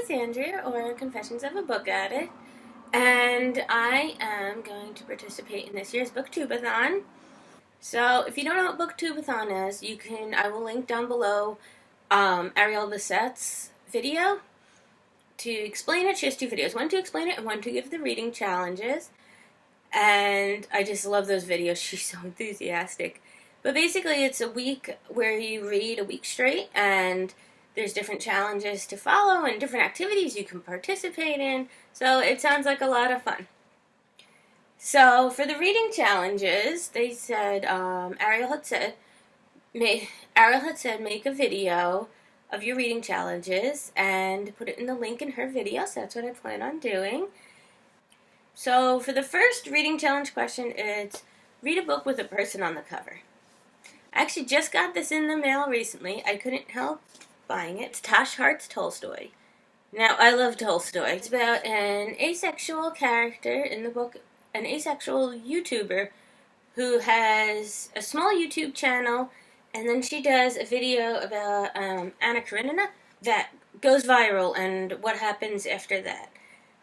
is Andrea, or Confessions of a Book Addict, and I am going to participate in this year's Booktubeathon. So, if you don't know what Booktubeathon is, I will link down below Ariel Bassett's video to explain it. She has two videos, one to explain it and one to give the reading challenges. And I just love those videos. She's so enthusiastic. But basically, it's a week where you read a week straight, and there's different challenges to follow and different activities you can participate in. So it sounds like a lot of fun. So for the reading challenges, they said Ariel had said make a video of your reading challenges and put it in the link in her video. So that's what I plan on doing. So for the first reading challenge question, it's read a book with a person on the cover. I actually just got this in the mail recently. I couldn't help buying it. It's Tosh Hart's Tolstoy. Now, I love Tolstoy. It's about an asexual character in the book, an asexual YouTuber who has a small YouTube channel, and then she does a video about Anna Karenina that goes viral and what happens after that.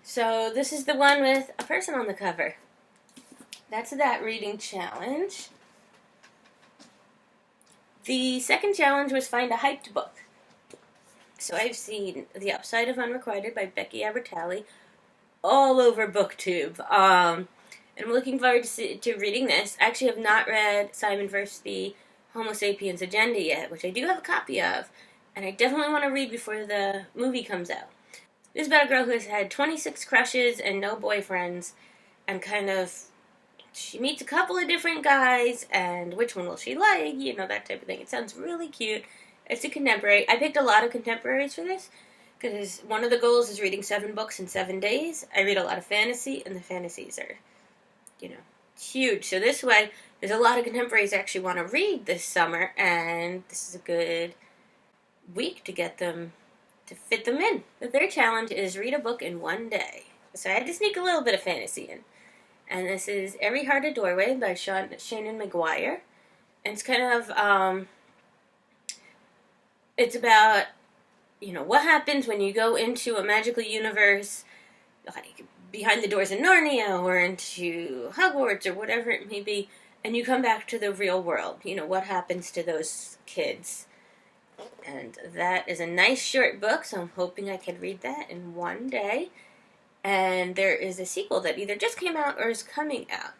So this is the one with a person on the cover. That's that reading challenge. The second challenge was find a hyped book. So I've seen The Upside of Unrequited by Becky Albertalli all over BookTube. And I'm looking forward to reading this. I actually have not read Simon vs. the Homo Sapiens Agenda yet, which I do have a copy of, and I definitely want to read before the movie comes out. This is about a girl who has had 26 crushes and no boyfriends, and she meets a couple of different guys, and which one will she like, that type of thing. It sounds really cute. It's a contemporary. I picked a lot of contemporaries for this, because one of the goals is reading 7 books in 7 days. I read a lot of fantasy, and the fantasies are, huge. So this way, there's a lot of contemporaries I actually want to read this summer, and this is a good week to get them, to fit them in. The third challenge is read a book in 1 day. So I had to sneak a little bit of fantasy in. And this is Every Heart a Doorway by Shannon McGuire. And it's kind of, it's about, what happens when you go into a magical universe, like behind the doors in Narnia or into Hogwarts or whatever it may be, and you come back to the real world. What happens to those kids? And that is a nice short book, so I'm hoping I can read that in 1 day. And there is a sequel that either just came out or is coming out.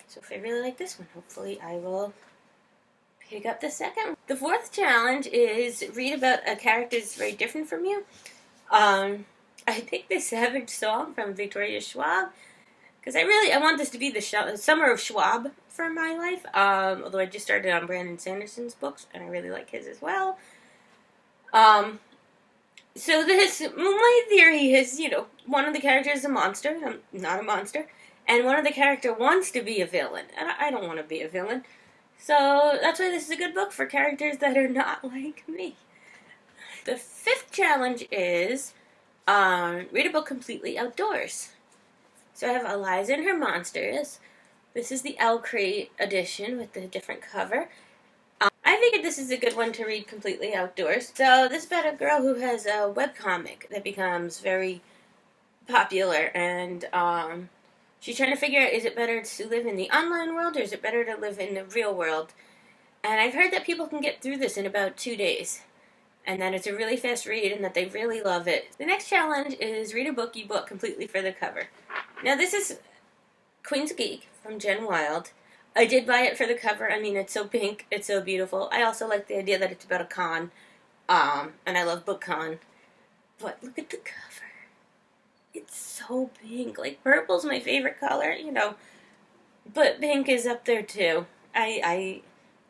So if I really like this one, hopefully I will pick up the second. The fourth challenge is read about a character that's very different from you. I picked the Savage Song from Victoria Schwab, because I want this to be the summer of Schwab for my life. Although I just started on Brandon Sanderson's books, and I really like his as well. So my theory is, one of the characters is a monster. I'm not a monster. And one of the characters wants to be a villain. And I don't want to be a villain. So that's why this is a good book for characters that are not like me. The fifth challenge is read a book completely outdoors. So I have Eliza and Her Monsters. This is the L Crate edition with the different cover. I figured this is a good one to read completely outdoors. So this is about a girl who has a webcomic that becomes very popular, and she's trying to figure out, is it better to live in the online world or is it better to live in the real world? And I've heard that people can get through this in about 2 days, and that it's a really fast read and that they really love it. The next challenge is read a book you bought completely for the cover. Now this is Queen's Geek from Jen Wilde. I did buy it for the cover. I mean, it's so pink. It's so beautiful. I also like the idea that it's about a con. And I love BookCon. But look at the cover. It's so pink. Like, purple's my favorite color, But pink is up there, too. I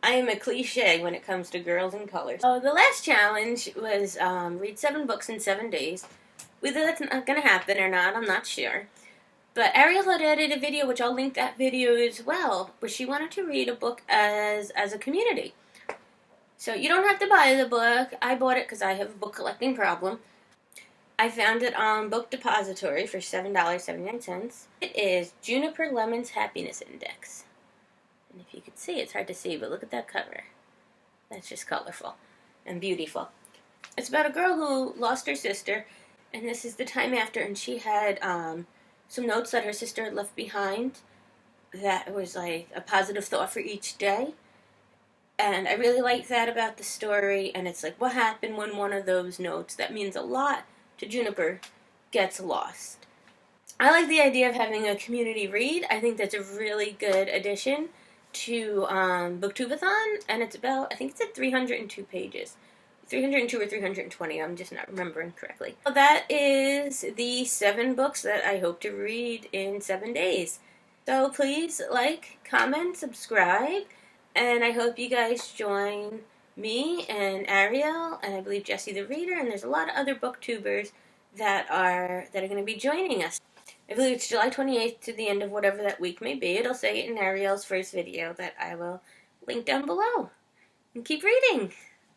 am a cliche when it comes to girls and colors. Oh, the last challenge was read 7 books in 7 days. Whether that's not going to happen or not, I'm not sure. But Ariel had added a video, which I'll link that video as well, where she wanted to read a book as a community. So you don't have to buy the book. I bought it because I have a book collecting problem. I found it on Book Depository for $7.79. It is Juniper Lemon's Happiness Index. And if you could see, it's hard to see, but look at that cover. That's just colorful and beautiful. It's about a girl who lost her sister, and this is the time after, and she had some notes that her sister had left behind that was like a positive thought for each day. And I really like that about the story. And it's like, what happened when one of those notes that means a lot to Juniper gets lost? I like the idea of having a community read. I think that's a really good addition to Booktubeathon. And it's about, I think it's at 302 pages. 302 or 320, I'm just not remembering correctly. So that is the 7 books that I hope to read in 7 days. So please like, comment, subscribe, and I hope you guys join me and Ariel, and I believe Jessie the Reader, and there's a lot of other booktubers that are going to be joining us. I believe it's July 28th to the end of whatever that week may be. It'll say it in Ariel's first video that I will link down below. And keep reading!